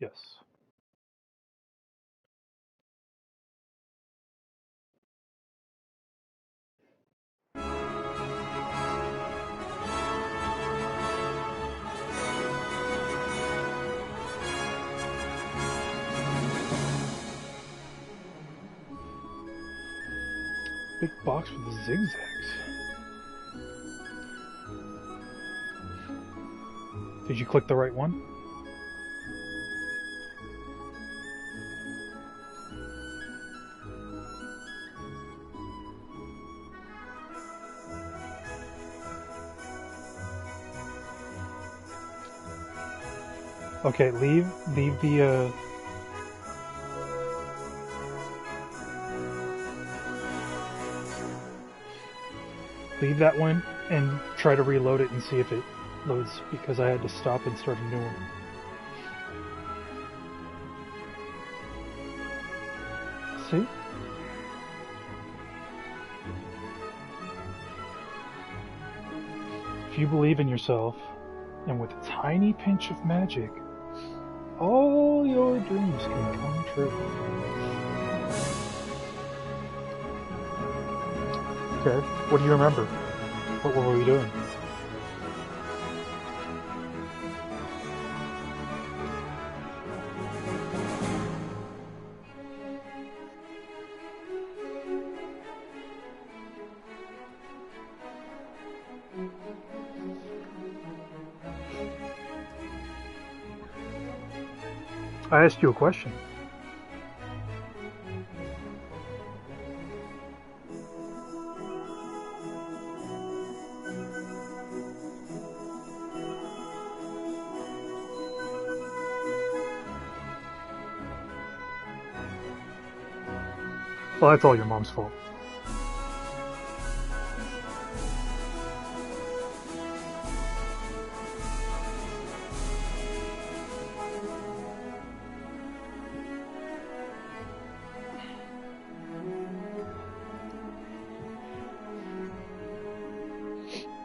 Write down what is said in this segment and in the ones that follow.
Yes. Big box with the zigzags. Did you click the right one? Okay, leave the leave that one and try to reload it and see if it loads because I had to stop and start a new one. See? If you believe in yourself and with a tiny pinch of magic, all your dreams can come true. Okay, what do you remember? What were we doing? I asked you a question. Well, that's all your mom's fault.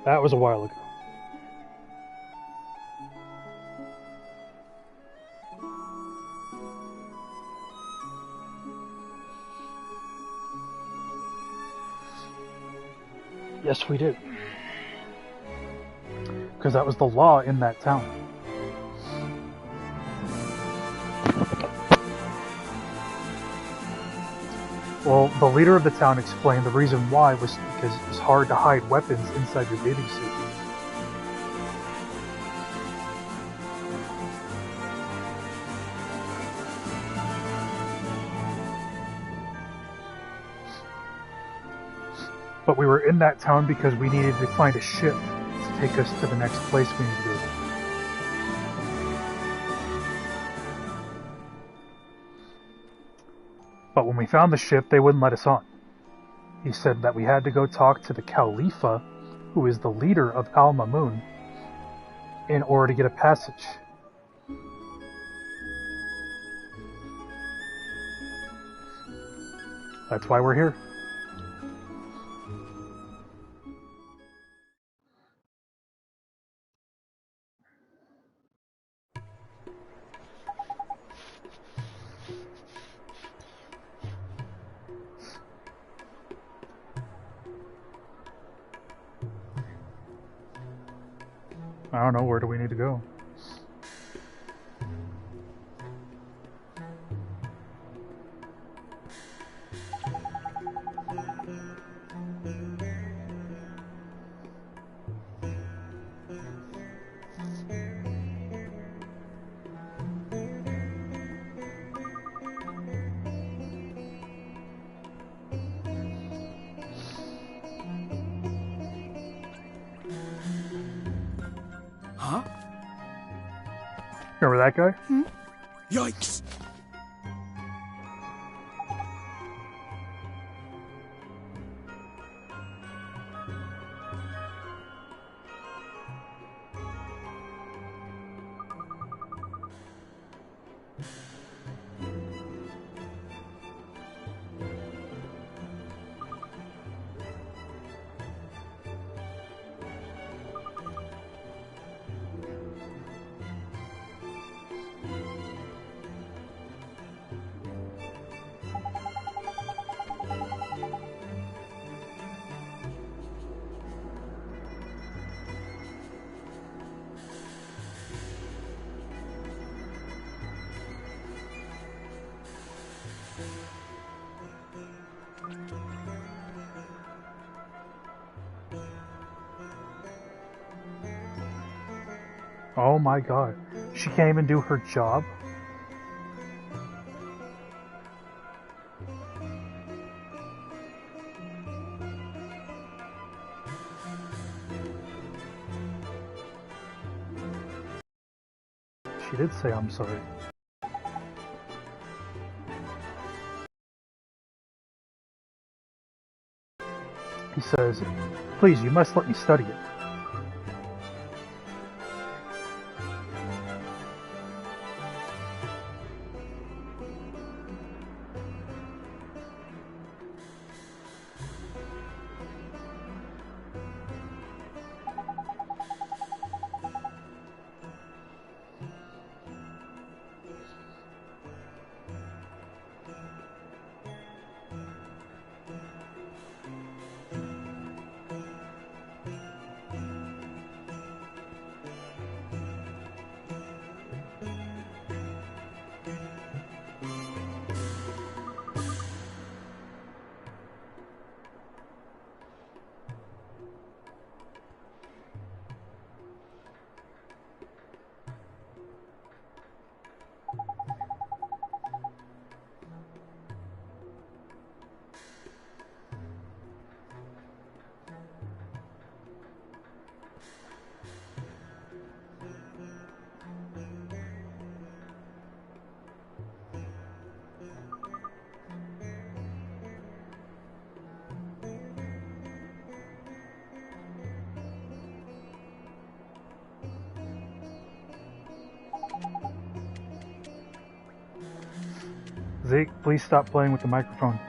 That was a while ago. Yes, we did. Because that was the law in that town. Well, the leader of the town explained the reason why was because it was hard to hide weapons inside your bathing suit. But we were in that town because we needed to find a ship to take us to the next place we need to go. But when we found the ship, they wouldn't let us on. He said that we had to go talk to the Khalifa, who is the leader of Al Mamun, in order to get a passage. That's why we're here. I don't know, where do we need to go? Huh? Remember that guy? Yikes! Oh my god. She can't even do her job? She did say I'm sorry. He says, please, you must let me study it. Zeke, please stop playing with the microphone.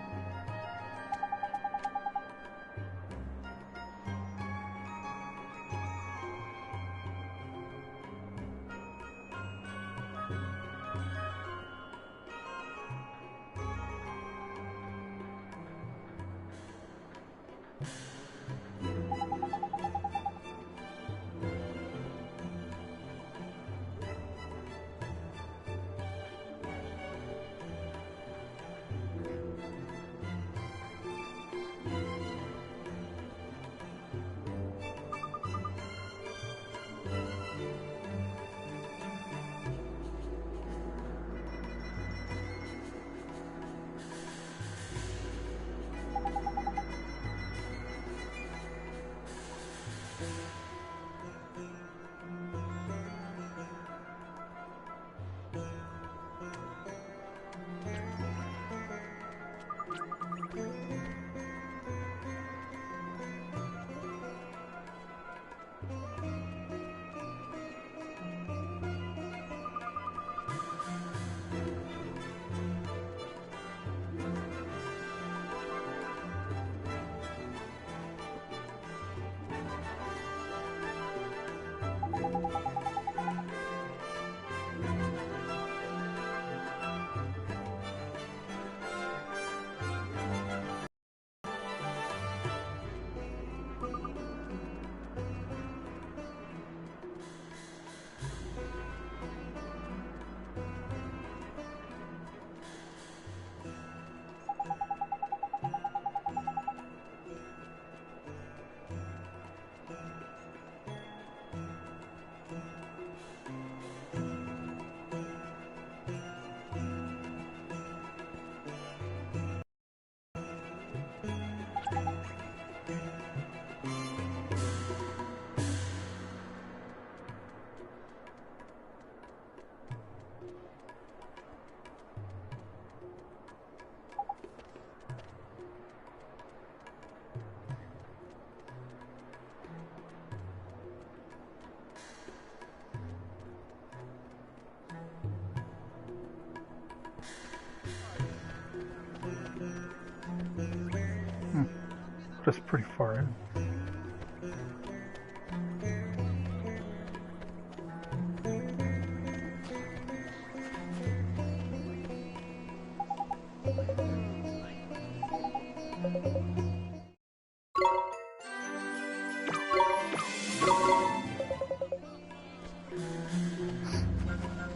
Just pretty far in.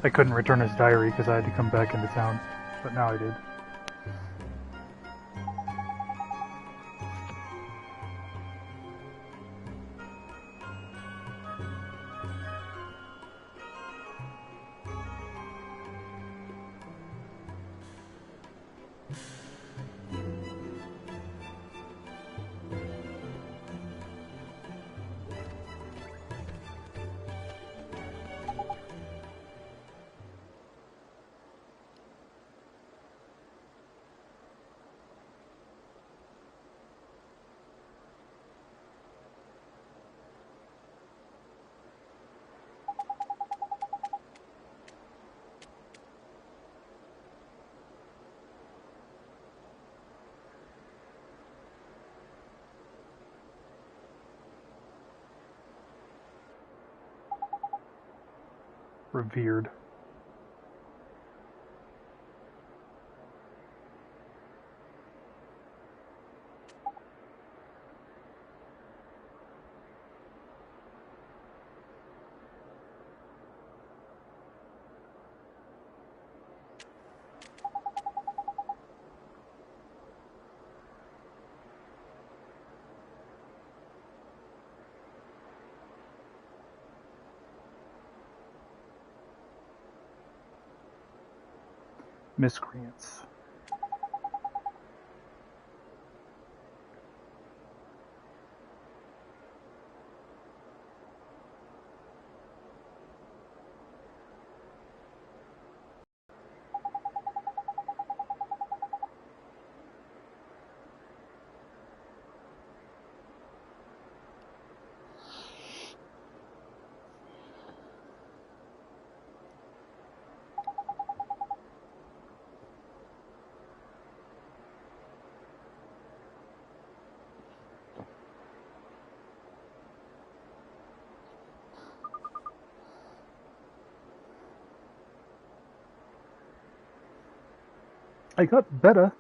I couldn't return his diary because I had to come back into town, but now I did. revered. Miscreants. I got better.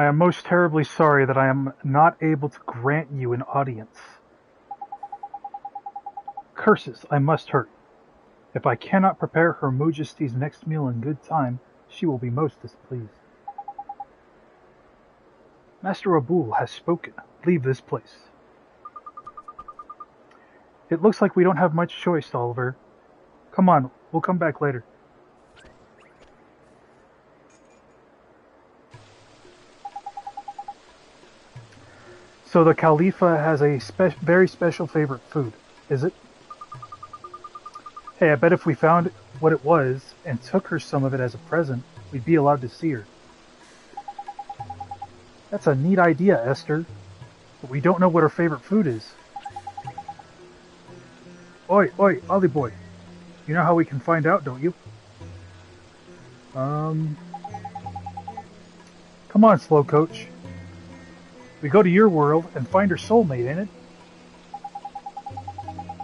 I am most terribly sorry that I am not able to grant you an audience. Curses, I must hurry. If I cannot prepare Her Majesty's next meal in good time, she will be most displeased. Master Abul has spoken. Leave this place. It looks like we don't have much choice, Oliver. Come on, we'll come back later. So the Khalifa has a very special favorite food, is it? Hey, I bet if we found what it was and took her some of it as a present, we'd be allowed to see her. That's a neat idea, Esther. But we don't know what her favorite food is. Oi, Ollie boy. You know how we can find out, don't you? Come on, Slow Coach. We go to your world and find her soulmate, ain't it?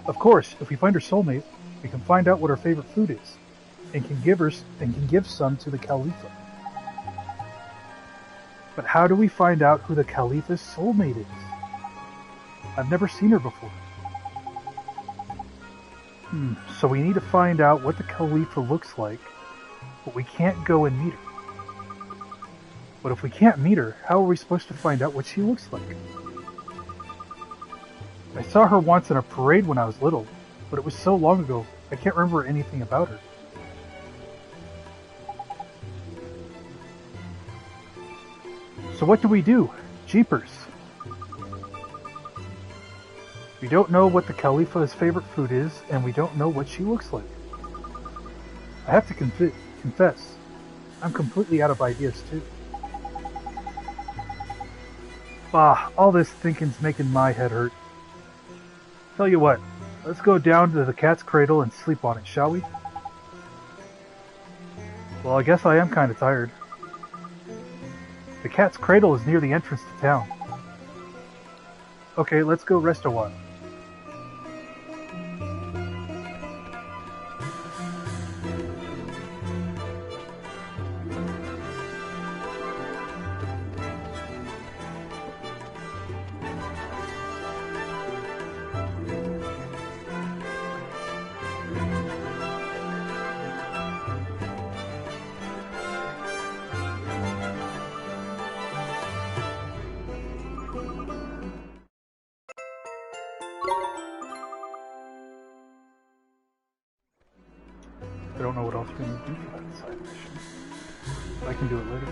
Of course, if we find her soulmate, we can find out what her favorite food is, and can give some to the Khalifa. But how do we find out who the Khalifa's soulmate is? I've never seen her before. So we need to find out what the Khalifa looks like, but we can't go and meet her. But if we can't meet her, how are we supposed to find out what she looks like? I saw her once in a parade when I was little, but it was so long ago, I can't remember anything about her. So what do we do? Jeepers. We don't know what the Khalifa's favorite food is, and we don't know what she looks like. I have to confess, I'm completely out of ideas too. All this thinking's making my head hurt. Tell you what, let's go down to the cat's cradle and sleep on it, shall we? Well, I guess I am kind of tired. The cat's cradle is near the entrance to town. Okay, let's go rest a while. I don't know what else we're going to do for that side mission. I can do it later.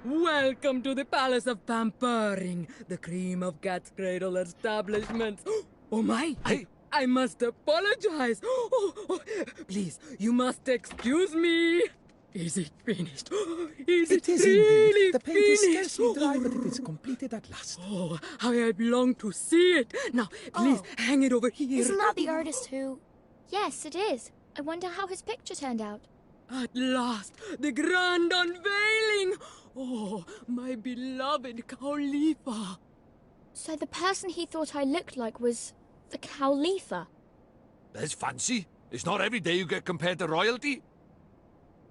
Welcome to the Palace of Pampering, the cream of Cat's Cradle establishments. Oh my! I must apologize. Please, you must excuse me. Is it finished? Is it really indeed. The paint is scarcely dry, but it is completed at last. Oh, how I long to see it. Now, please, hang it over here. Isn't that the artist who... Yes, it is. I wonder how his picture turned out. At last, the grand unveiling! Oh, my beloved Khalifa! So the person he thought I looked like was the Khalifa? That's fancy. It's not every day you get compared to royalty.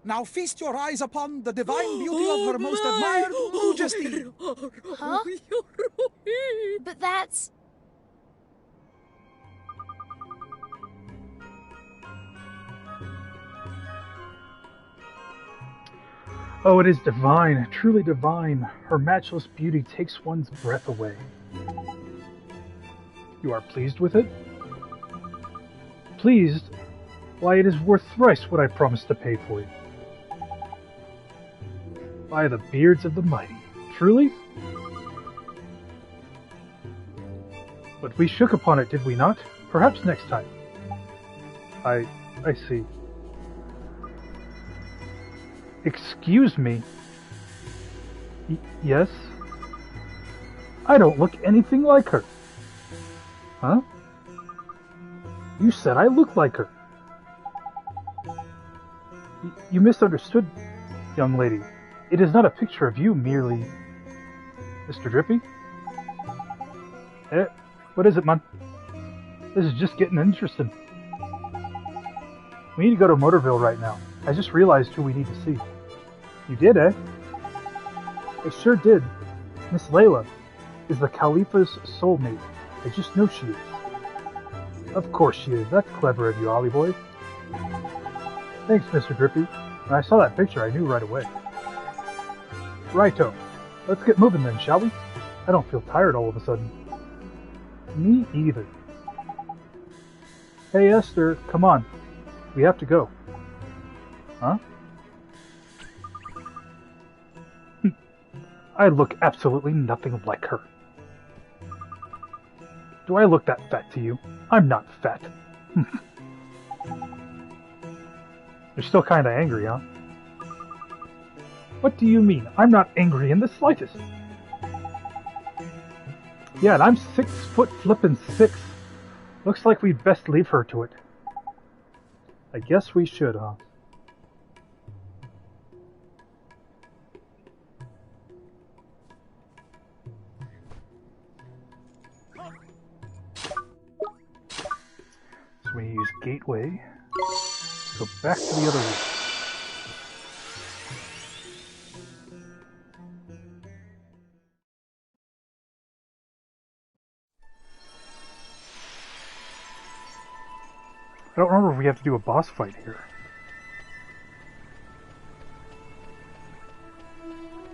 Now feast your eyes upon the divine beauty of her most admired majesty. Huh? But that's... Oh, it is divine, truly divine. Her matchless beauty takes one's breath away. You are pleased with it? Pleased? Why, it is worth thrice what I promised to pay for it. By the beards of the mighty. Truly? But we shook upon it, did we not? Perhaps next time. I see. Excuse me. Yes? I don't look anything like her. Huh? You said I look like her. You misunderstood, young lady. It is not a picture of you merely... Mr. Drippy? What is it, man? This is just getting interesting. We need to go to Motorville right now. I just realized who we need to see. You did, eh? I sure did. Miss Layla is the Khalifa's soulmate. I just know she is. Of course she is. That's clever of you, Ollie boy. Thanks, Mr. Drippy. When I saw that picture, I knew right away. Righto. Let's get moving then, shall we? I don't feel tired all of a sudden. Me either. Hey, Esther, come on. We have to go. Huh? I look absolutely nothing like her. Do I look that fat to you? I'm not fat. You're still kinda angry, huh? What do you mean? I'm not angry in the slightest. Yeah, and I'm 6 foot flippin' 6. Looks like we'd best leave her to it. I guess we should, huh? So we use Gateway. Go back to the other room. I don't remember if we have to do a boss fight here.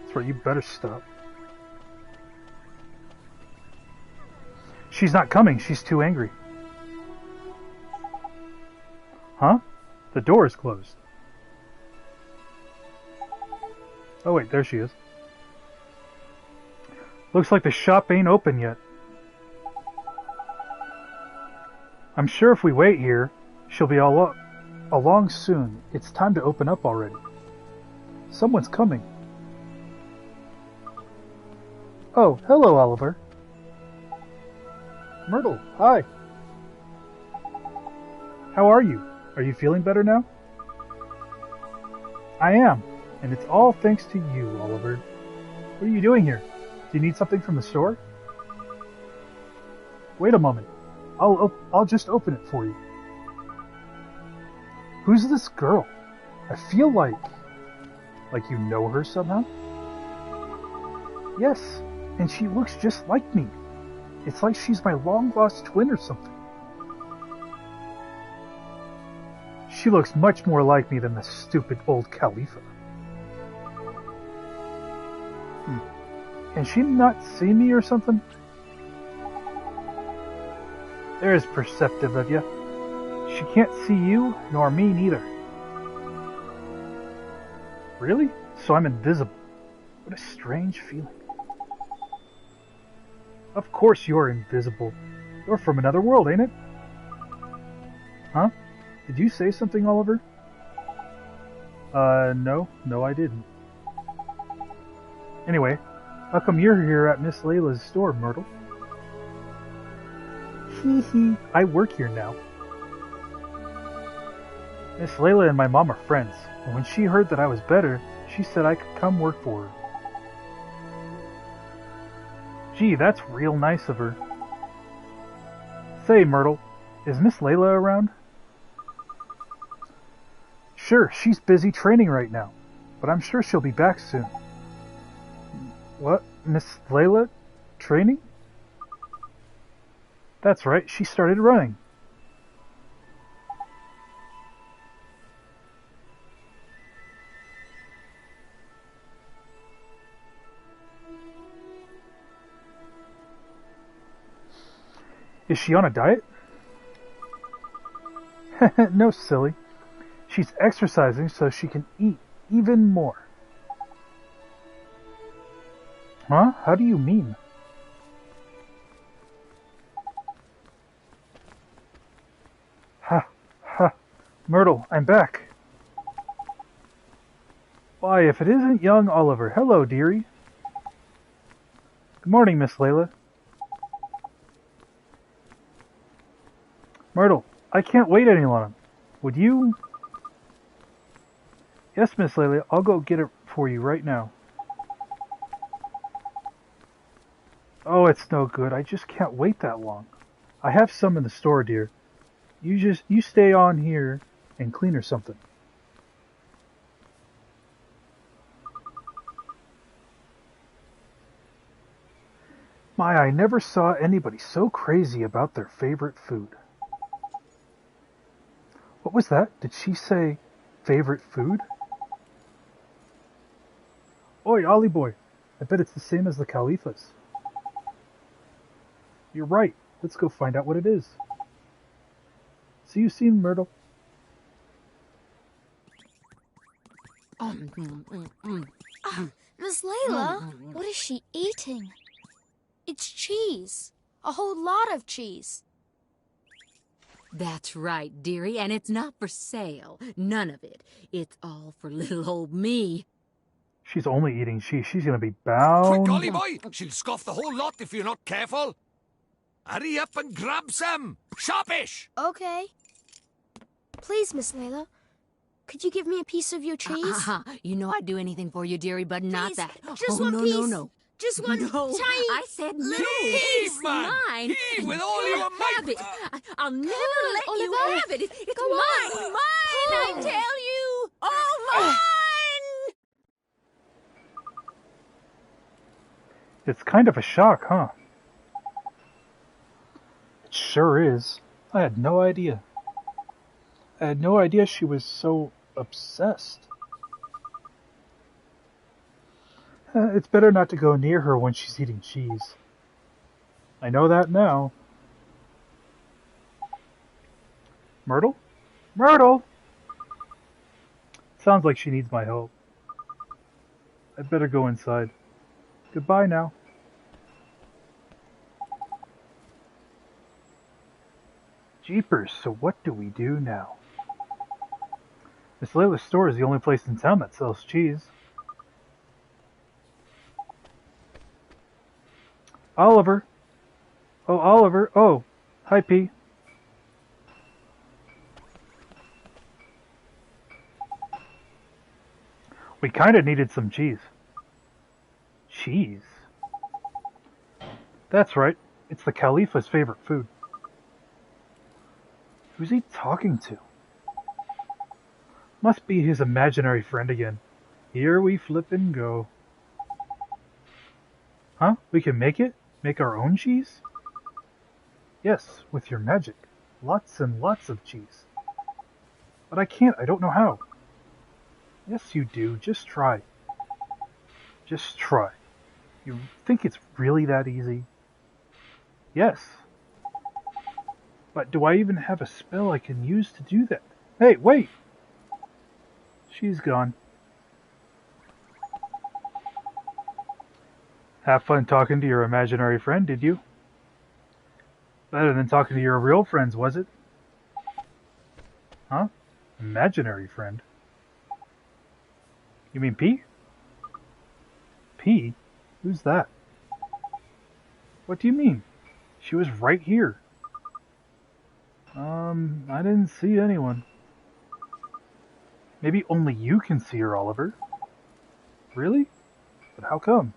That's right, you better stop. She's not coming, she's too angry. Huh? The door is closed. Oh wait, there she is. Looks like the shop ain't open yet. I'm sure if we wait here, she'll be along soon. It's time to open up already. Someone's coming. Oh, hello, Oliver. Myrtle, hi. How are you? Are you feeling better now? I am, and it's all thanks to you, Oliver. What are you doing here? Do you need something from the store? Wait a moment. I'll just open it for you. Who's this girl? I feel like you know her somehow? Yes, and she looks just like me. It's like she's my long-lost twin or something. She looks much more like me than the stupid old Khalifa. Can she not see me or something? There's perceptive of you. She can't see you, nor me neither. Really? So I'm invisible. What a strange feeling. Of course you're invisible. You're from another world, ain't it? Huh? Did you say something, Oliver? No, I didn't. Anyway, how come you're here at Miss Layla's store, Myrtle? Hee hee, I work here now. Miss Layla and my mom are friends, and when she heard that I was better, she said I could come work for her. Gee, that's real nice of her. Say, Myrtle, is Miss Layla around? Sure, she's busy training right now, but I'm sure she'll be back soon. What? Miss Layla? Training? That's right, she started running. Is she on a diet? No, silly. She's exercising so she can eat even more. Huh? How do you mean? Ha, ha. Myrtle, I'm back. Why, if it isn't young Oliver. Hello, dearie. Good morning, Miss Layla. Myrtle, I can't wait any longer. Would you? Yes, Miss Layla, I'll go get it for you right now. Oh, it's no good. I just can't wait that long. I have some in the store, dear. You stay on here and clean or something. My, I never saw anybody so crazy about their favorite food. What was that? Did she say favorite food? Oi, Ollie boy. I bet it's the same as the Califas. You're right. Let's go find out what it is. See you soon, Myrtle. Miss Layla, what is she eating? It's cheese. A whole lot of cheese. That's right, dearie, and it's not for sale. None of it. It's all for little old me. She's only eating cheese. She's gonna be bound. Quick, Ollie boy! She'll scoff the whole lot if you're not careful. Hurry up and grab some! Sharpish! Okay. Please, Miss Layla, could you give me a piece of your cheese? You know I'd do anything for you, dearrie, but not Please, that. just oh, one no, piece. No, no, Just one no. tiny I said no. It's man. mine. Heave with all You your might. have it. I'll never let you Oliver. have it. It's Go mine. on. Mine, I Pull. tell you. Oh, mine. It's kind of a shock, huh? It sure is. I had no idea. I had no idea she was so obsessed. It's better not to go near her when she's eating cheese. I know that now. Myrtle? Myrtle! Sounds like she needs my help. I'd better go inside. Goodbye now. Jeepers, so what do we do now? Miss Layla's store is the only place in town that sells cheese. Oliver. Oh, Oliver. Oh, hi, P. We kinda needed some cheese. Cheese? That's right. It's the Khalifa's favorite food. Who's he talking to? Must be his imaginary friend again. Here we flip and go. Huh? We can make it? Make our own cheese? Yes, with your magic. Lots and lots of cheese. But I can't. I don't know how. Yes, you do. Just try. Just try. You think it's really that easy? Yes. But do I even have a spell I can use to do that? Hey, wait! She's gone. Have fun talking to your imaginary friend, did you? Better than talking to your real friends, was it? Huh? Imaginary friend? You mean P? P? Who's that? What do you mean? She was right here. I didn't see anyone. Maybe only you can see her, Oliver. Really? But how come?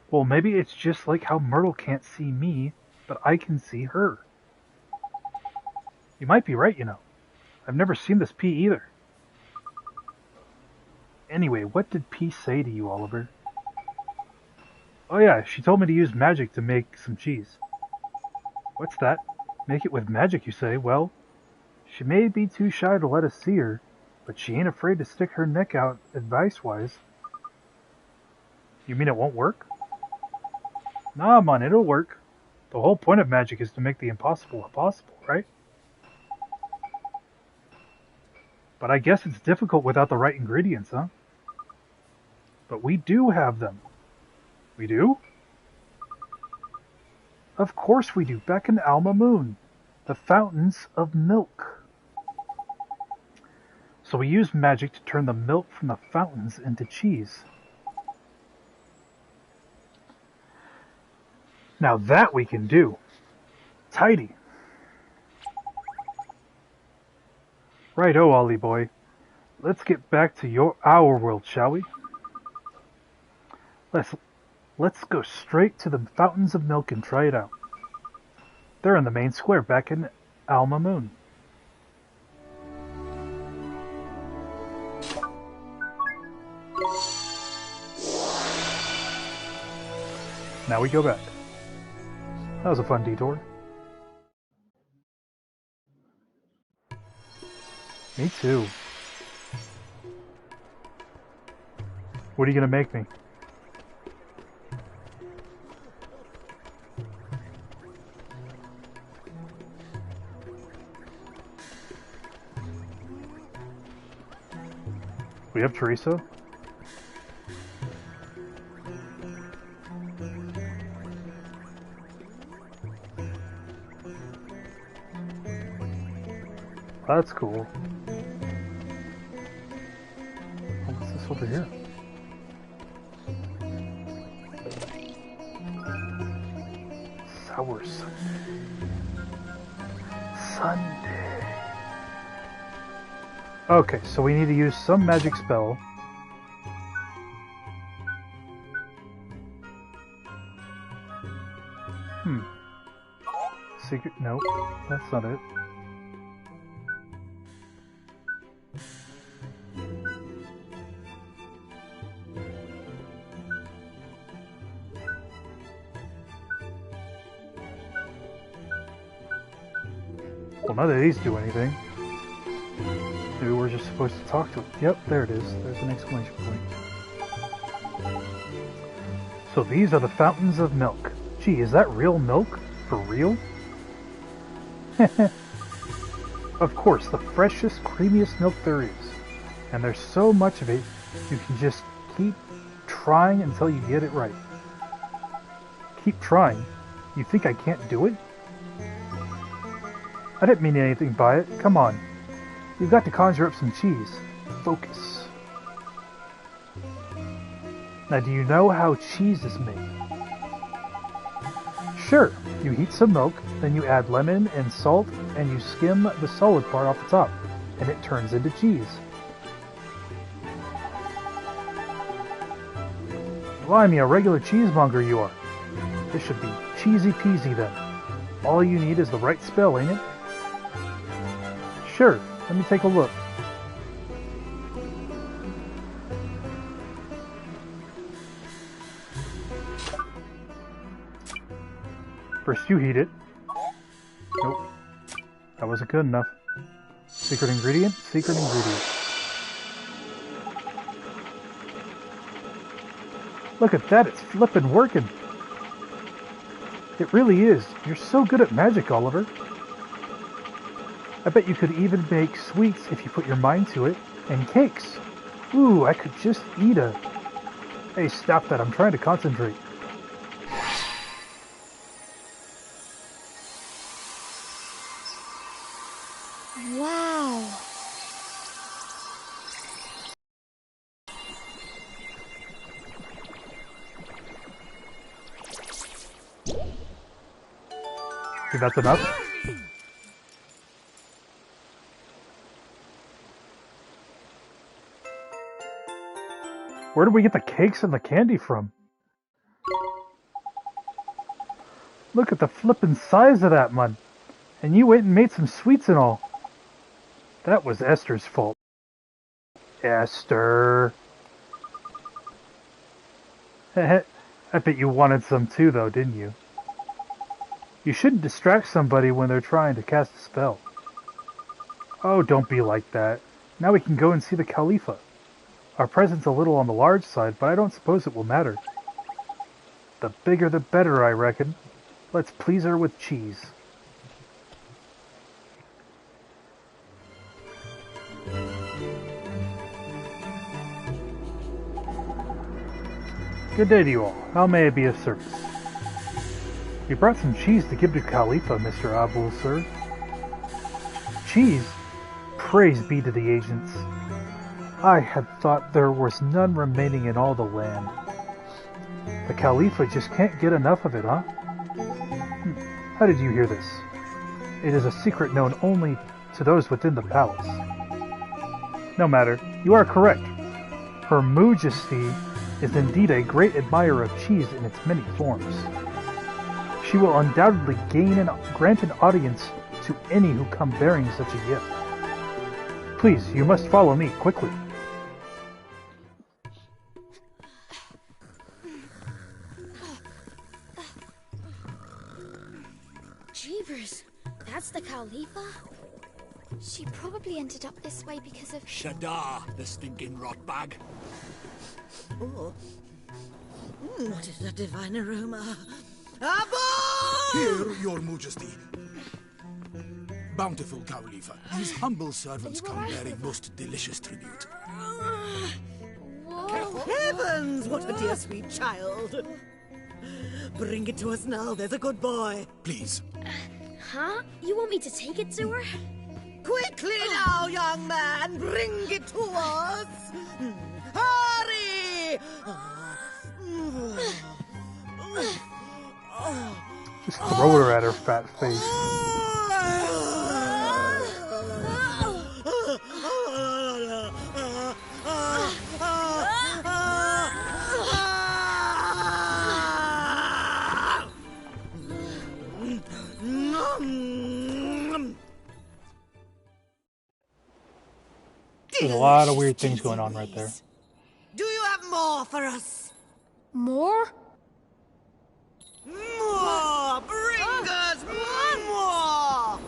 Well, maybe it's just like how Myrtle can't see me, but I can see her. You might be right, you know. I've never seen this P either. Anyway, what did P say to you, Oliver? Oh yeah, she told me to use magic to make some cheese. What's that? Make it with magic, you say? Well, she may be too shy to let us see her, but she ain't afraid to stick her neck out advice-wise. You mean it won't work? Nah, man, it'll work. The whole point of magic is to make the impossible possible, right? But I guess it's difficult without the right ingredients, huh? But we do have them. We do? Of course we do, back in Alma Moon. The fountains of milk. So we use magic to turn the milk from the fountains into cheese. Now that we can do. Tidy. Right-o, Ollie boy. Let's get back to our world, shall we? Let's go straight to the fountains of milk and try it out. They're in the main square back in Alma Moon. Now we go back. That was a fun detour. Me too. What are you gonna make me? We have chorizo? That's cool. Oh, what's this over here? Sour Sunday. Okay, so we need to use some magic spell. Secret? No, that's not it. Well, none of these do anything. Maybe we're just supposed to talk to it. Yep, there it is. There's an exclamation point. So these are the fountains of milk. Gee, is that real milk? For real? Of course, the freshest, creamiest milk there is. And there's so much of it, you can just keep trying until you get it right. Keep trying? You think I can't do it? I didn't mean anything by it. Come on. You've got to conjure up some cheese. Focus. Now, do you know how cheese is made? Sure. You heat some milk, then you add lemon and salt, and you skim the solid part off the top, and it turns into cheese. Blimey, a regular cheesemonger you are. This should be cheesy peasy then. All you need is the right spell, ain't it? Sure, let me take a look. First you heat it. Nope. That wasn't good enough. Secret ingredient? Secret ingredient. Look at that, it's flippin' working. It really is. You're so good at magic, Oliver. I bet you could even make sweets if you put your mind to it, and cakes. Ooh, I could just eat a... Hey, stop that, I'm trying to concentrate. Wow. Think that's enough? Where did we get the cakes and the candy from? Look at the flippin' size of that, man. And you went and made some sweets and all. That was Esther's fault. Esther. I bet you wanted some too, though, didn't you? You shouldn't distract somebody when they're trying to cast a spell. Oh, don't be like that. Now we can go and see the Khalifa. Our present's a little on the large side, but I don't suppose it will matter. The bigger the better, I reckon. Let's please her with cheese. Good day to you all. How may I be of service? We brought some cheese to give to Khalifa, Mr. Abul, sir. Cheese? Praise be to the agents. I had thought there was none remaining in all the land. The Khalifa just can't get enough of it, huh? How did you hear this? It is a secret known only to those within the palace. No matter, you are correct. Her Majesty is indeed a great admirer of cheese in its many forms. She will undoubtedly grant an audience to any who come bearing such a gift. Please, you must follow me, quickly. Jeepers, that's the Khalifa? She probably ended up this way because of... Shadar, the stinking rotbag. Oh. What is that divine aroma? Here, your Majesty. Bountiful Khalifa, these humble servants come bearing most delicious tribute. Heavens, what a dear sweet child. Bring it to us now, there's a good boy. Please. Huh? You want me to take it to her? Quickly now, young man, bring it to us. Hurry! Just throw her at her fat face. There's a lot of weird things going on right there. Do you have more for us? More? More! Bring us more!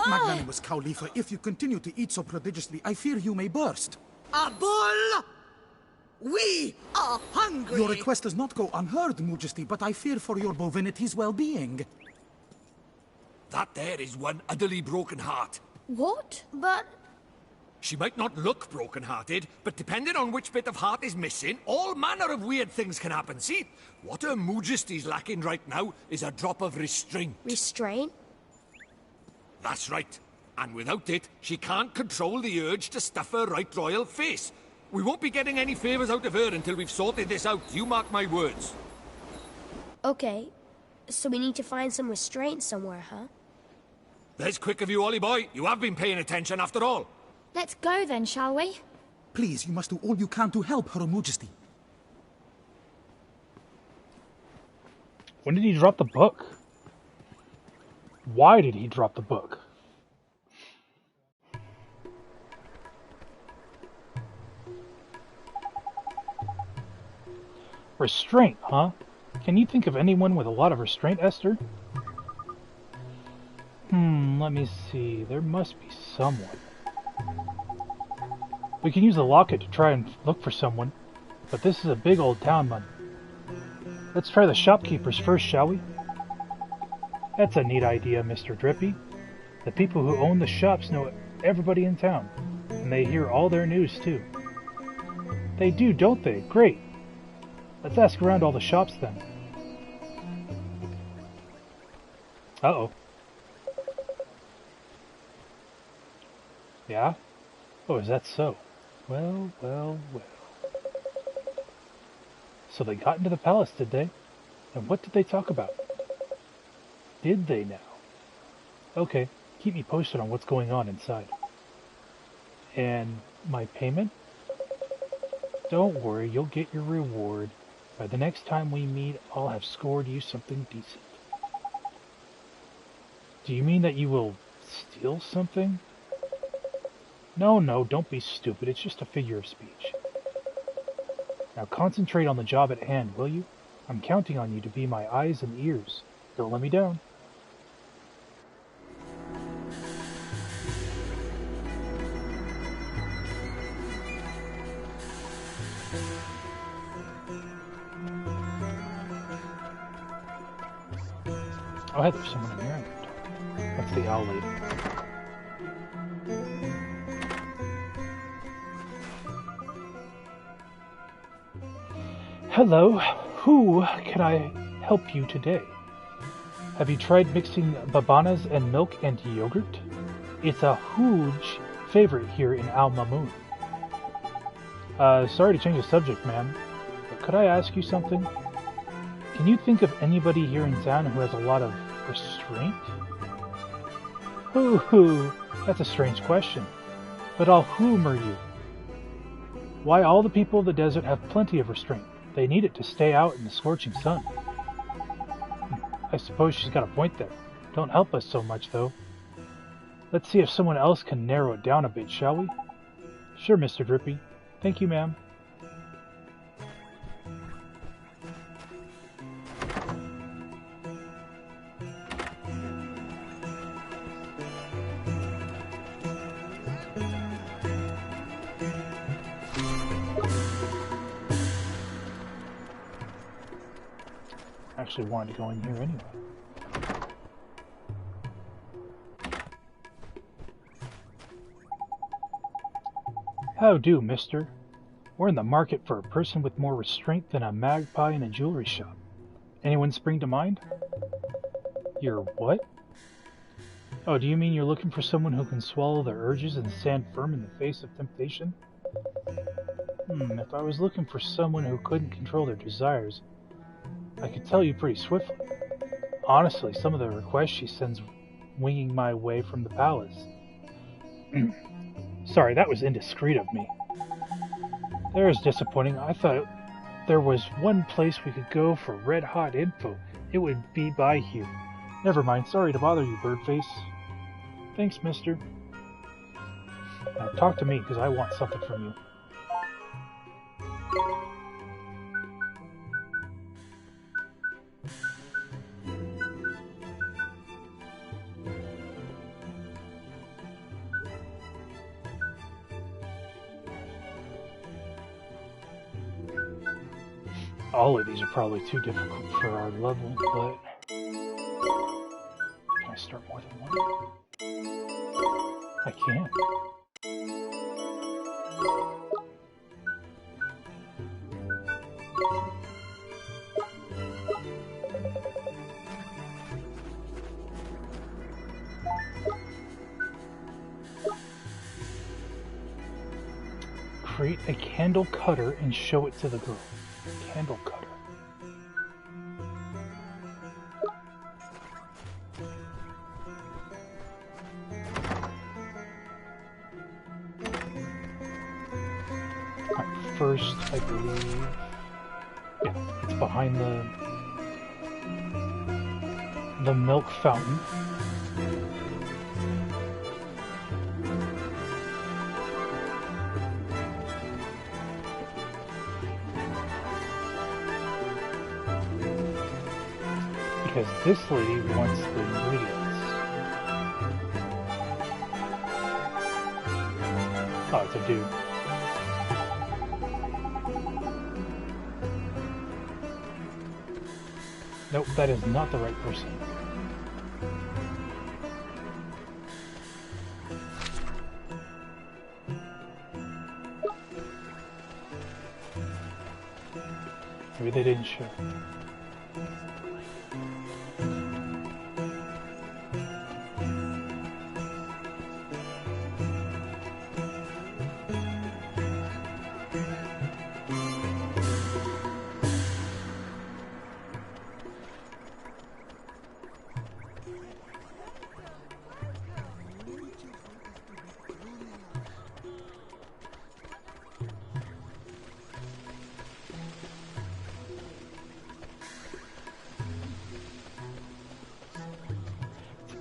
Magnanimous Khalifa, if you continue to eat so prodigiously, I fear you may burst. A bull! We are hungry! Your request does not go unheard, Majesty, but I fear for your bovinity's well-being. That there is one utterly broken heart. What? But... She might not look broken-hearted, but depending on which bit of heart is missing, all manner of weird things can happen. See, what Her Majesty's lacking right now is a drop of restraint. Restraint? That's right. And without it, she can't control the urge to stuff her right royal face. We won't be getting any favors out of her until we've sorted this out. You mark my words. Okay, so we need to find some restraint somewhere, huh? There's quick of you, Ollie boy. You have been paying attention after all. Let's go then, shall we? Please, you must do all you can to help Her Majesty. When did he drop the book? Why did he drop the book? Restraint, huh? Can you think of anyone with a lot of restraint, Esther? Let me see. There must be someone. We can use the locket to try and look for someone, but this is a big old town, man. Let's try the shopkeepers first, shall we? That's a neat idea, Mr. Drippy. The people who own the shops know everybody in town, and they hear all their news, too. They do, don't they? Great. Let's ask around all the shops, then. Uh-oh. Yeah? Oh, is that so? Well, well, well. So they got into the palace, did they? And what did they talk about? Did they now? Okay, keep me posted on what's going on inside. And my payment? Don't worry, you'll get your reward. By the next time we meet, I'll have scored you something decent. Do you mean that you will steal something? No, don't be stupid. It's just a figure of speech. Now concentrate on the job at hand, will you? I'm counting on you to be my eyes and ears. Don't let me down. Oh, hey, there's someone in here. That's the owl lady. Hello, who can I help you today? Have you tried mixing babanas and milk and yogurt? It's a huge favorite here in Al Mamoon. Sorry to change the subject, ma'am, but could I ask you something? Can you think of anybody here in town who has a lot of restraint? Hoo, that's a strange question. But I'll humor you. Why, all the people of the desert have plenty of restraint. They need it to stay out in the scorching sun. I suppose she's got a point there. Don't help us so much, though. Let's see if someone else can narrow it down a bit, shall we? Sure, Mr. Drippy. Thank you, ma'am. I actually wanted to go in here anyway. How do, mister? We're in the market for a person with more restraint than a magpie in a jewelry shop. Anyone spring to mind? You're what? Oh, do you mean you're looking for someone who can swallow their urges and stand firm in the face of temptation? If I was looking for someone who couldn't control their desires, I could tell you pretty swiftly. Honestly, some of the requests she sends winging my way from the palace. Sorry, that was indiscreet of me. There's disappointing. I thought there was one place we could go for red-hot info. It would be by here. Never mind, sorry to bother you, Birdface. Thanks, mister. Now talk to me, because I want something from you. All of these are probably too difficult for our level, but... Can I start more than one? I can. Create a candle cutter and show it to the girl. Candle cutter. First, I believe, yeah, it's behind the milk fountain. Because this lady wants the ingredients. Oh, it's a dude. Nope, that is not the right person. Maybe they didn't show.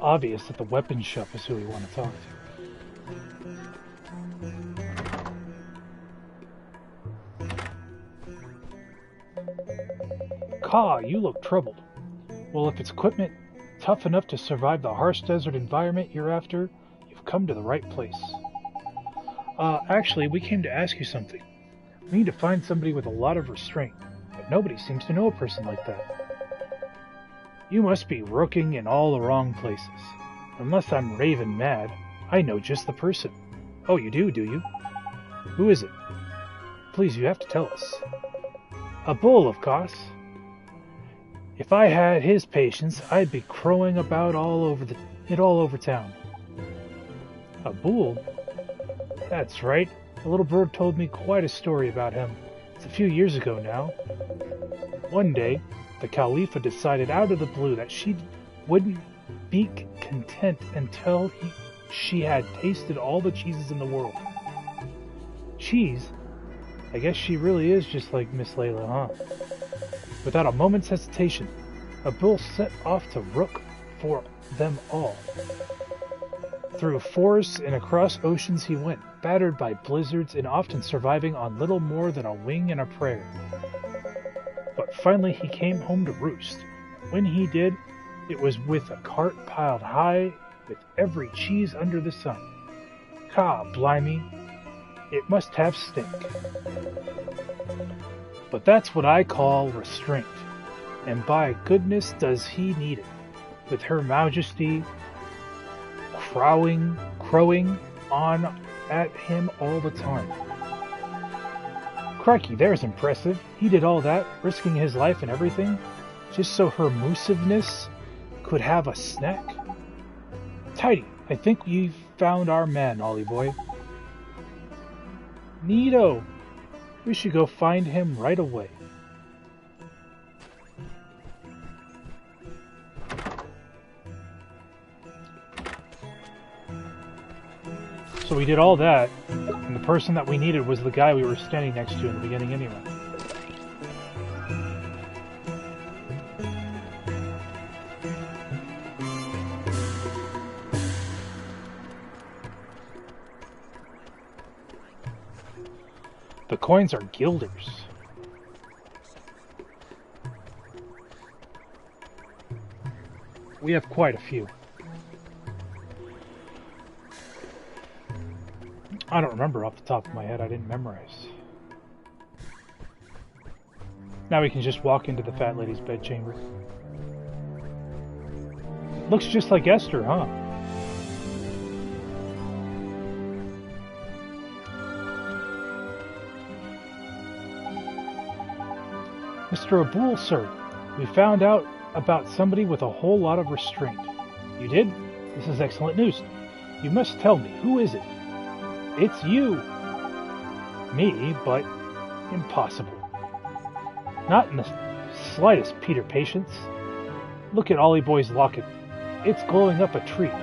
Obvious that the weapons shop is who we want to talk to. Ka, you look troubled. Well, if it's equipment tough enough to survive the harsh desert environment you're after, you've come to the right place. Actually, we came to ask you something. We need to find somebody with a lot of restraint, but nobody seems to know a person like that. You must be rooking in all the wrong places. Unless I'm raving mad, I know just the person. Oh, you do you? Who is it? Please, you have to tell us. A bull, of course. If I had his patience, I'd be crowing about all over town. A bull? That's right. The little bird told me quite a story about him. It's a few years ago now. One day, the Khalifa decided out of the blue that she wouldn't be content until she had tasted all the cheeses in the world. Cheese? I guess she really is just like Miss Layla, huh? Without a moment's hesitation, Abul set off to look for them all. Through forests and across oceans he went, battered by blizzards and often surviving on little more than a wing and a prayer. But finally he came home to roost. When he did, it was with a cart piled high with every cheese under the sun. Ka blimey, it must have stink. But that's what I call restraint, and by goodness does he need it, with Her Majesty crowing on at him all the time. Crikey, there's impressive. He did all that, risking his life and everything, just so Her Moosiveness could have a snack. Tidy, I think we've found our man, Ollie boy. Neato! We should go find him right away. So we did all that, and the person that we needed was the guy we were standing next to in the beginning anyway. The coins are guilders. We have quite a few. I don't remember off the top of my head. I didn't memorize. Now we can just walk into the fat lady's bedchamber. Looks just like Esther, huh? Mr. Abul, sir, we found out about somebody with a whole lot of restraint. You did? This is excellent news. You must tell me, who is it? It's you! Me, but impossible. Not in the slightest, Peter Patience. Look at Ollie Boy's locket. It's glowing up a treat.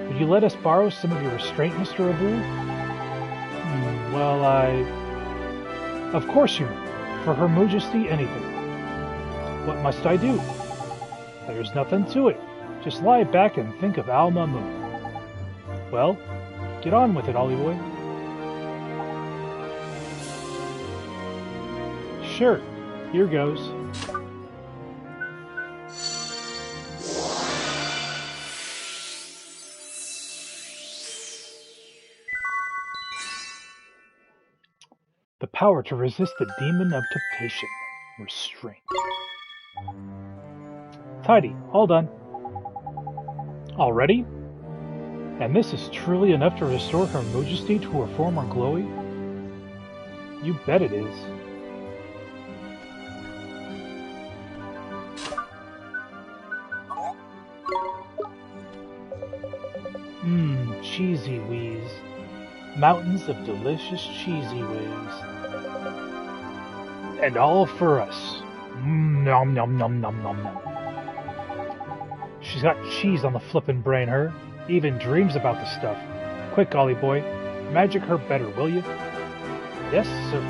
Would you let us borrow some of your restraint, Mr. Abul? Well, Of course you may. For Her Majesty, anything. What must I do? There's nothing to it. Just lie back and think of Al Mamun. Well, get on with it, Ollie boy. Sure, here goes. The power to resist the demon of temptation. Restraint. Tidy, all done. Already? And this is truly enough to restore Her Majesty to her former glory? You bet it is. Cheesy wheeze. Mountains of delicious cheesy whiz. And all for us. Nom nom nom nom nom nom. She's got cheese on the flippin' brain, her. Even dreams about the stuff. Quick, Ollie boy. Magic her better, will you? Yes, sir.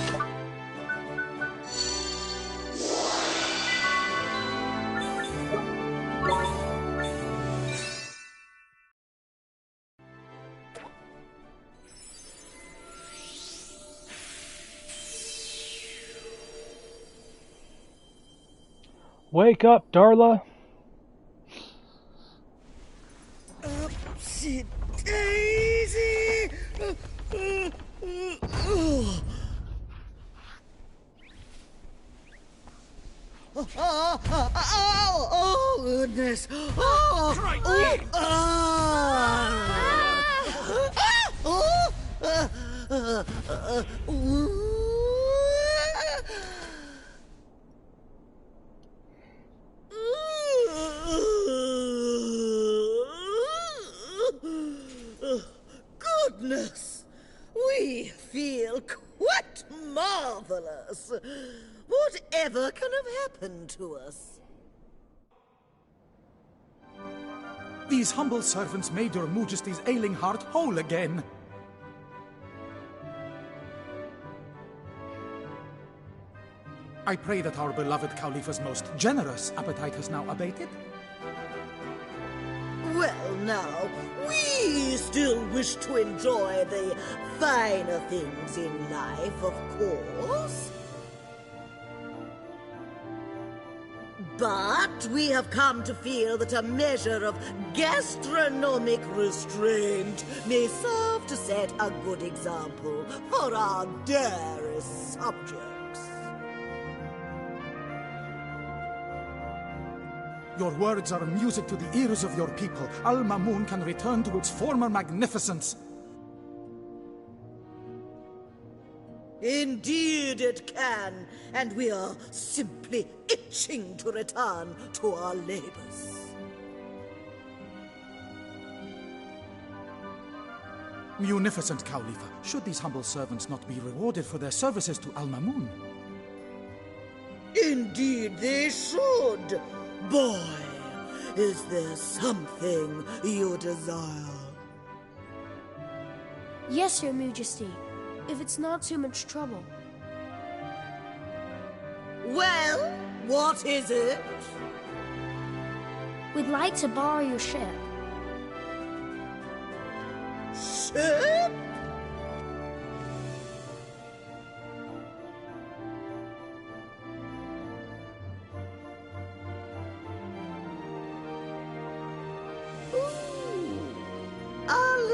Wake up, Darla. Upsy daisy! Oh, goodness! Oh, Crikey! Goodness! marvelous. Whatever can have happened to us? These humble servants made your Majesty's ailing heart whole again. I pray that our beloved Khalifa's most generous appetite has now abated. Well, now, we still wish to enjoy the finer things in life, of course. But we have come to feel that a measure of gastronomic restraint may serve to set a good example for our dearest subjects. Your words are music to the ears of your people. Al Mamoon can return to its former magnificence. Indeed it can, and we are simply itching to return to our labors. Munificent Khalifa, should these humble servants not be rewarded for their services to Al Mamoon? Indeed they should. Boy, is there something you desire? Yes, Your Majesty, if it's not too much trouble. Well, what is it? We'd like to borrow your ship. Ship?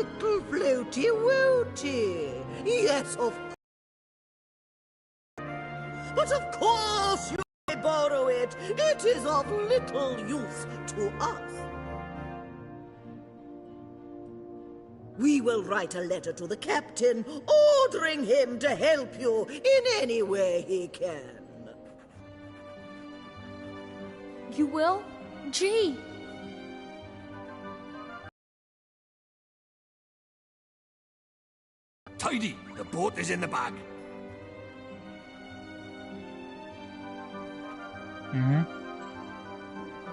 Little floaty woaty. Yes, of course. But of course you may borrow it. It is of little use to us. We will write a letter to the captain, ordering him to help you in any way he can. You will? Gee! Tidy! The boat is in the bag.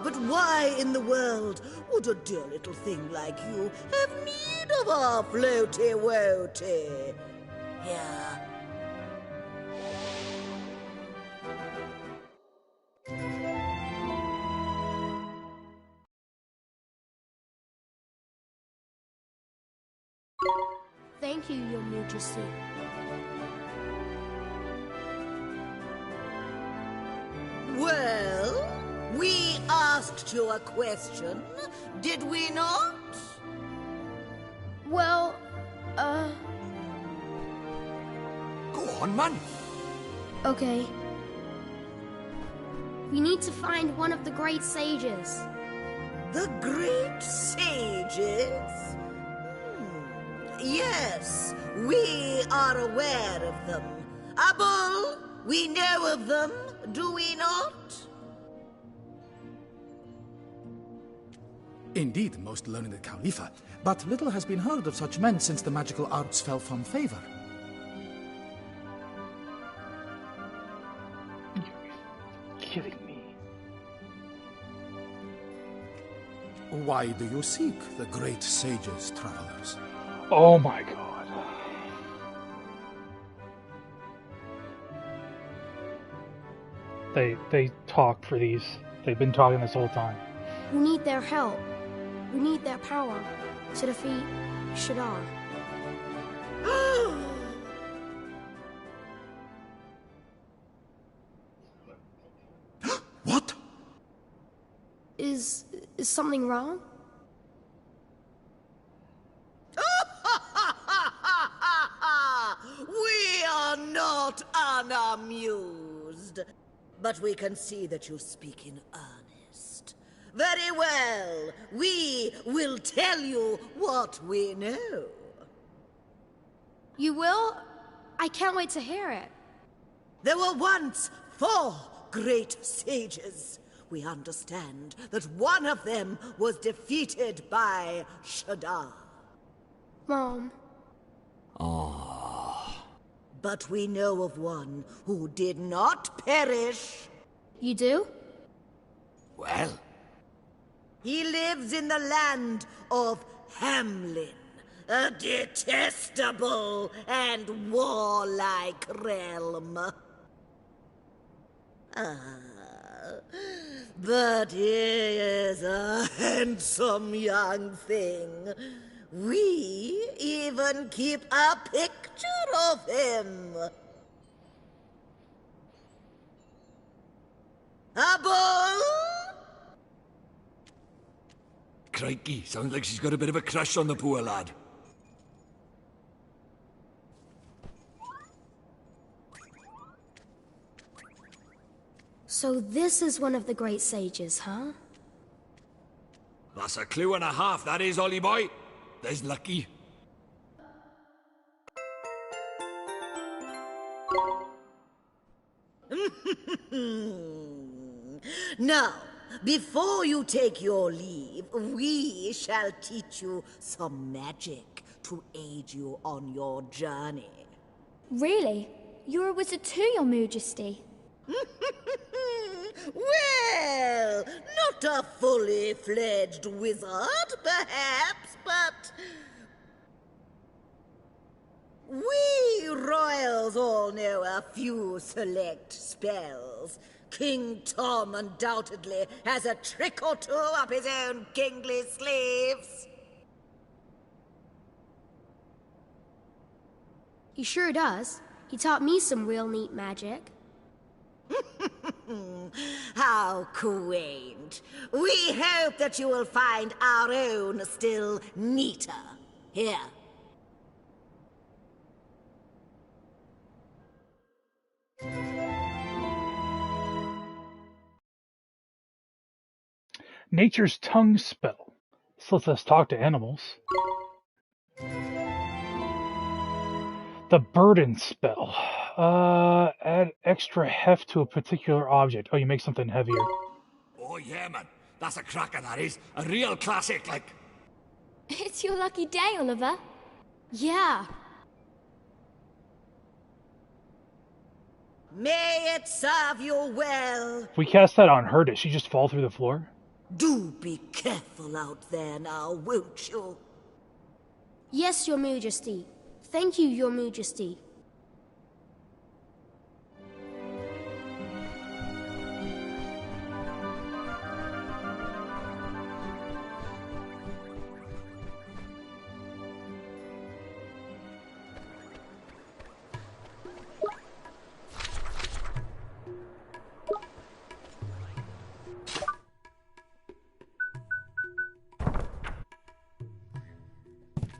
But why in the world would a dear little thing like you have need of our floaty woaty? Here. Thank you, Your Majesty. Well, we asked you a question, did we not? Well, Go on, man. okay. We need to find one of the great sages. The great sages? Yes, we are aware of them. Abul, we know of them, do we not? Indeed, most learned Khalifa. But little has been heard of such men since the magical arts fell from favor. Kidding me. Why do you seek the great sages, travelers? Oh my god. They talk for these. They've been talking this whole time. We need their help. We need their power to defeat Shadar. What? Is something wrong? We are not unamused. But we can see that you speak in earnest. Very well. We will tell you what we know. You will? I can't wait to hear it. There were once 4 great sages. We understand that one of them was defeated by Shadar. Mom. But we know of one who did not perish. You do? Well, He lives in the land of Hamlin, a detestable and warlike realm. But he is a handsome young thing. We even keep a picture of him. A bull? crikey, sounds like she's got a bit of a crush on the poor lad. So this is one of the great sages, huh? That's a clue and a half, that is, Ollie boy. There's lucky. Now, before you take your leave, we shall teach you some magic to aid you on your journey. Really? You're a wizard too, Your Majesty. Well, not a fully fledged wizard, perhaps, but we royals all know a few select spells. King Tom undoubtedly has a trick or two up his own kingly sleeves. He sure does. He taught me some real neat magic. How quaint. We hope that you will find our own still neater. Here. Nature's tongue spell. This lets us talk to animals. The burden spell. Add extra heft to a particular object. Oh, you make something heavier. Oh yeah, man. That's a cracker, that is. A real classic, like. It's your lucky day, Oliver. Yeah. May it serve you well. If we cast that on her, does she just fall through the floor? Do be careful out there now, won't you? Yes, Your Majesty. Thank you, Your Majesty.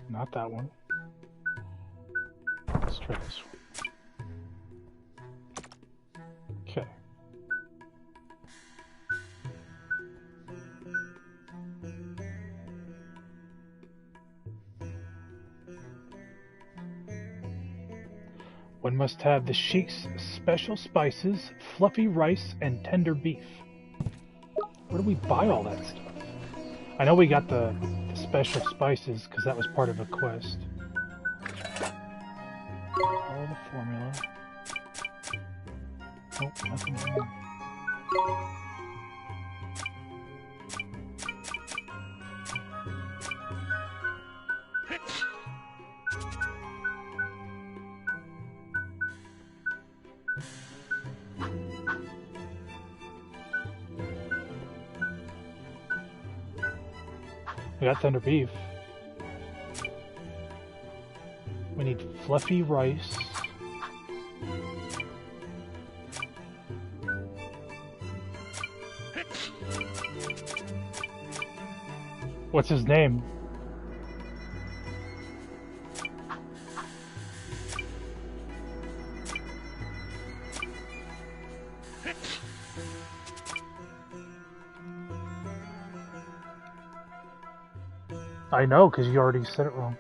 Not that one. Let's try this one. Okay. One must have the sheik's special spices, fluffy rice, and tender beef. Where do we buy all that stuff? I know we got the special spices because that was part of a quest. Follow the formula. Nope, nothing there. We got tender beef. We need fluffy rice. What's his name? I know, because you already said it wrong.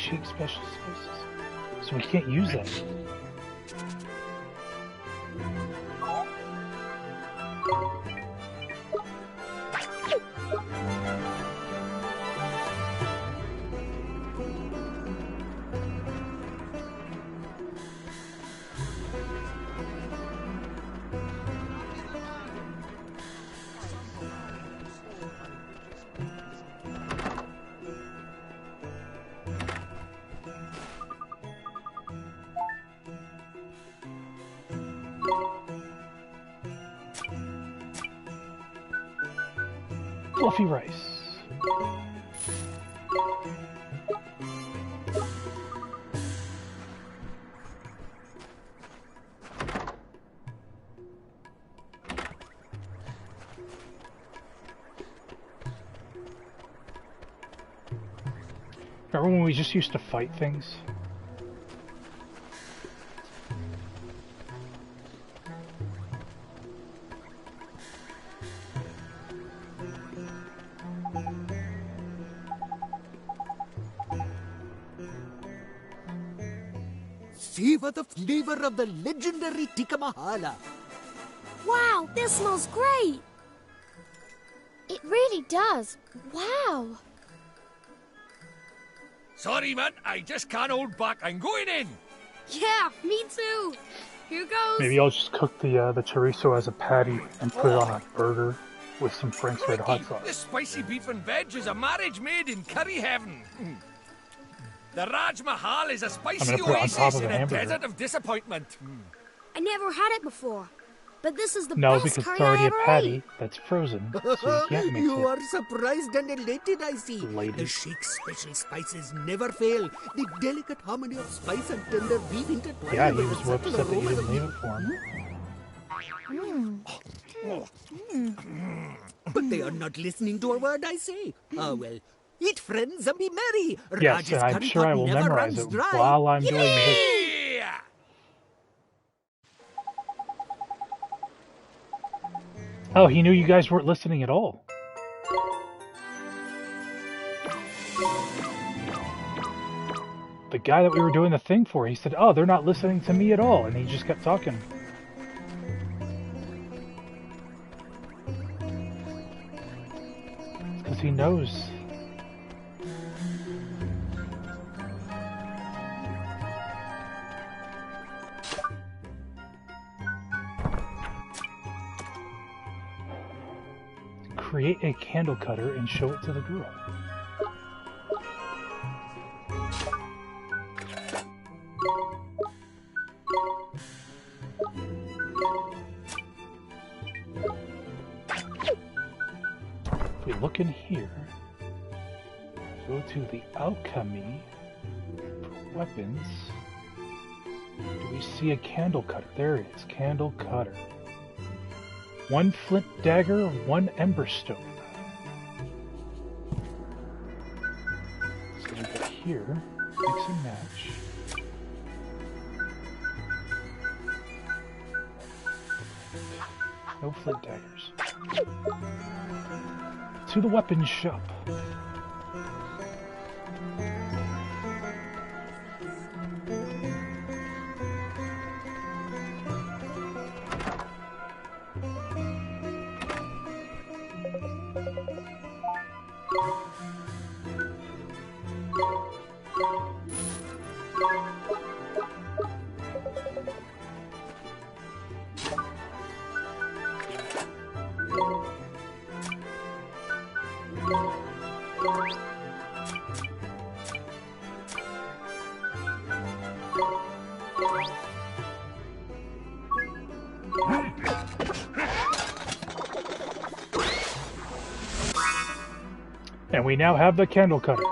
Sheik special spices. So we can't use that. Fluffy rice. Remember when we just used to fight things? Savor the flavor of the legendary tikka masala. Wow, this smells great! It really does. Wow. Sorry, man. I just can't hold back. I'm going in. Yeah, me too. Here goes. Maybe I'll just cook the chorizo as a patty and put it on a burger with some Frank's Red Hot sauce. This spicy beef and veg is a marriage made in curry heaven. The Raj Mahal is a spicy oasis in a desert of disappointment. I never had it before, but this is the No, best because curry it's already I a ever patty ate. that's frozen, so you can't mix You it. are surprised and elated, I see. Lady. The Sheik's special spices never fail. The delicate harmony of spice and tender beef intertwined Yeah, he with was the more subtle upset that you aroma didn't of leave it for him. But they are not listening to a word I say. Ah, well. Eat, friends, and be merry. Yes, Raj's and I'm curry sure pot I will never memorize runs it dry. while I'm doing this. Yeah. Oh, he knew you guys weren't listening at all. The guy that we were doing the thing for, he said, oh, they're not listening to me at all, and he just kept talking. Because he knows. Create a candle cutter and show it to the girl. If we look in here, go to the alchemy for weapons. Do we see a candle cutter? There it is, candle cutter. 1 flint dagger, 1 ember stone. So we go here, mix and match. No flint daggers. To the weapons shop. And we now have the candle cutter.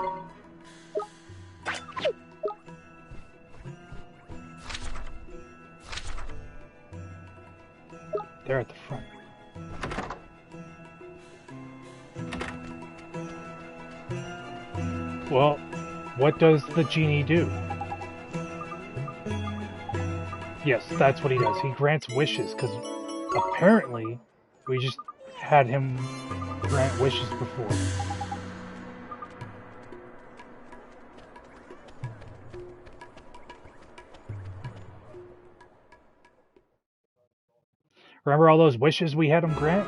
There at the front. Well, what does the genie do? Yes, that's what he does. He grants wishes, because apparently we just had him grant wishes before. Remember all those wishes we had him grant?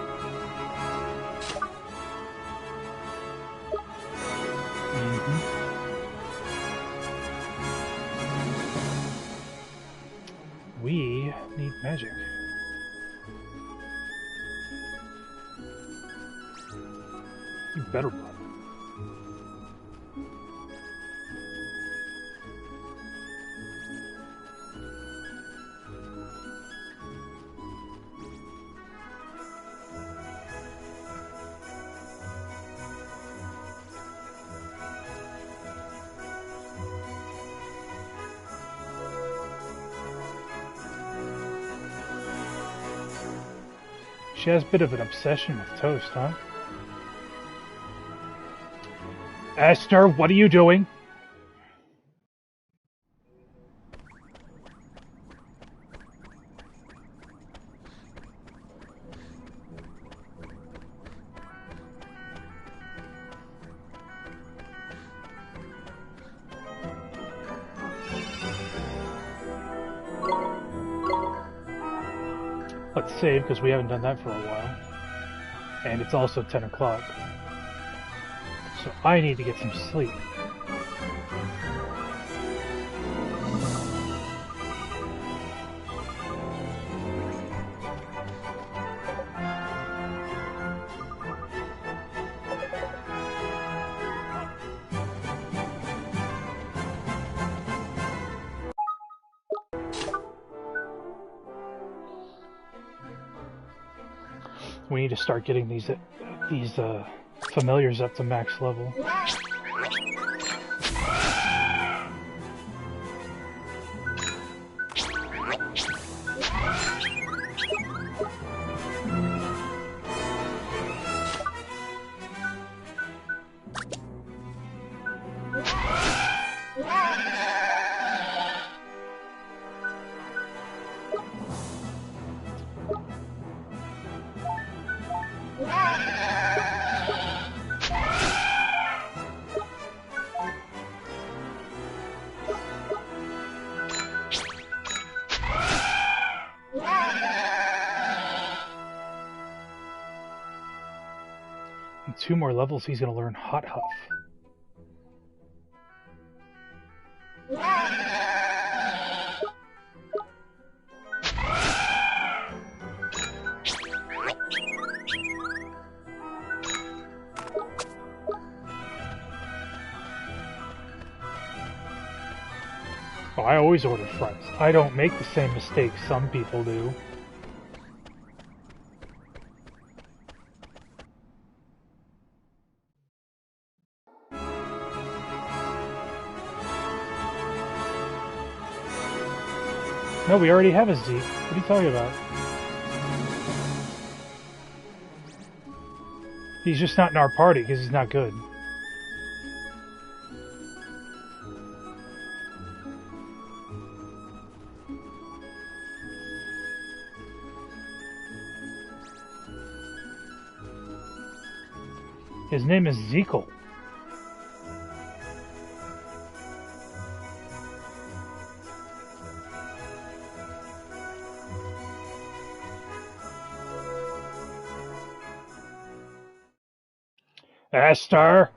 We need magic. You better run. She has a bit of an obsession with toast, huh? Esther, what are you doing? Let's save, because we haven't done that for a while. And it's also 10 o'clock. So I need to get some sleep. We need to start getting these familiars up to max level. In 2 more levels, he's going to learn Hot Huff. Oh, I always order fries. I don't make the same mistake some people do. No, we already have a Zeke. What are you talking about? He's just not in our party because he's not good. His name is Zekel. Esther!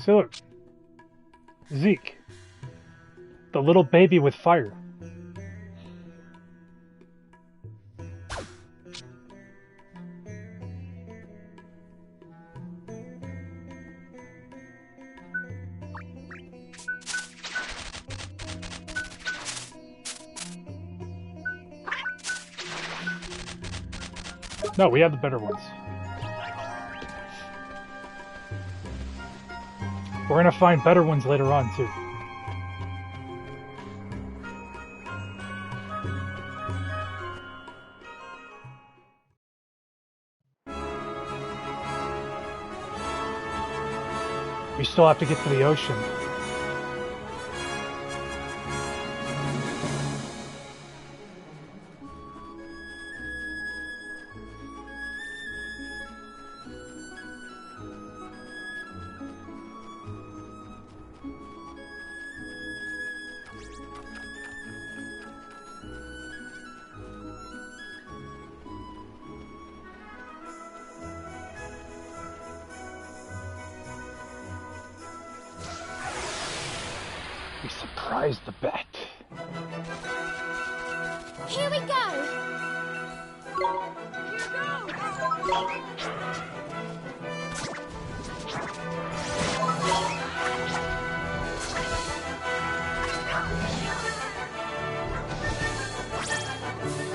So look, Zeke, the little baby with fire. No, we have the better ones. We're gonna find better ones later on, too. We still have to get to the ocean. Surprise the bat. Here we go!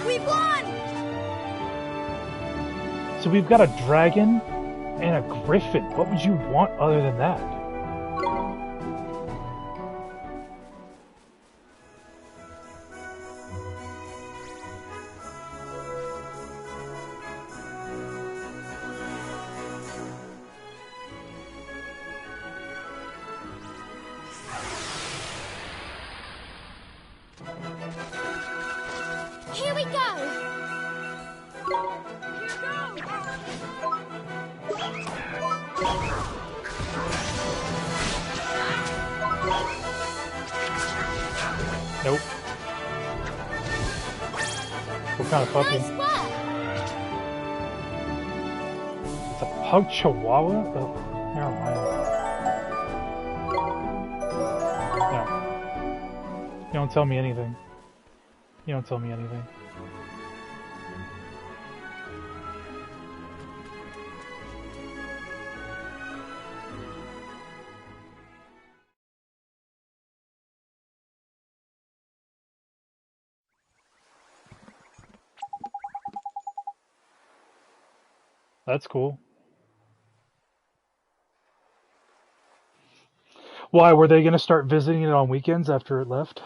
We won! So we've got a dragon and a griffin. What would you want other than that? Here we go! Nope. What kind of puppy? Nice work! It's a pug chihuahua? Oh, never mind. No. You don't tell me anything. You don't tell me anything. That's cool. Why, were they going to start visiting it on weekends after it left?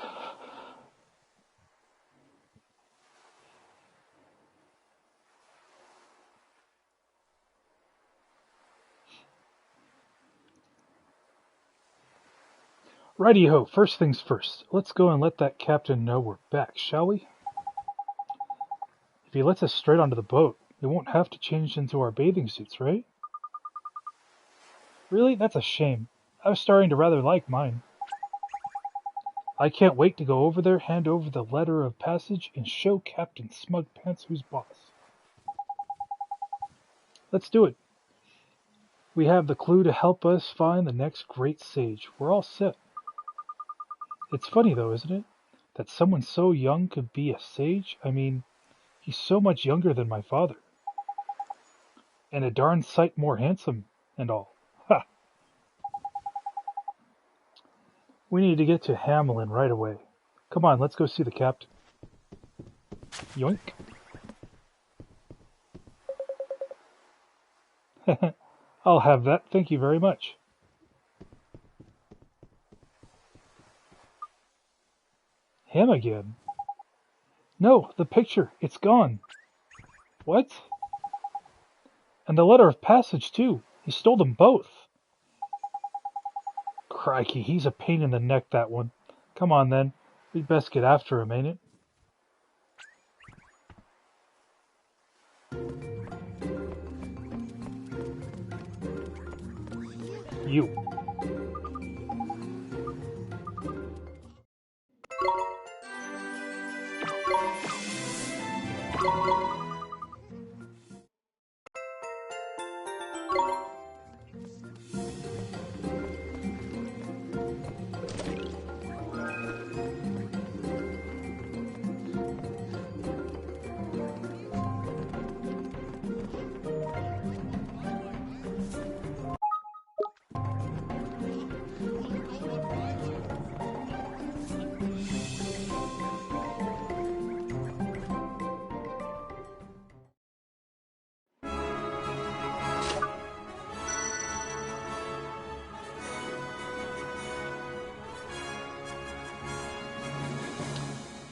Righty-ho, first things first. Let's go and let that captain know we're back, shall we? If he lets us straight onto the boat, we won't have to change into our bathing suits, right? Really? That's a shame. I was starting to rather like mine. I can't wait to go over there, hand over the letter of passage, and show Captain Smugpants who's boss. Let's do it. We have the clue to help us find the next great sage. We're all set. It's funny though, isn't it? That someone so young could be a sage? I mean, he's so much younger than my father. And a darn sight more handsome and all. Ha! We need to get to Hamelin right away. Come on, let's go see the captain. Yoink. I'll have that, thank you very much. Him again? No, the picture, it's gone. What? And the letter of passage, too. He stole them both. Crikey, he's a pain in the neck, that one. Come on, then. We'd best get after him, ain't it? You.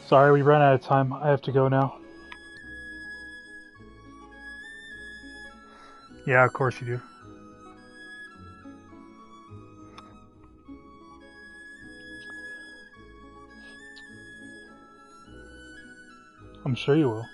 Sorry, we ran out of time. I have to go now. Yeah, of course you do. I'm sure you will.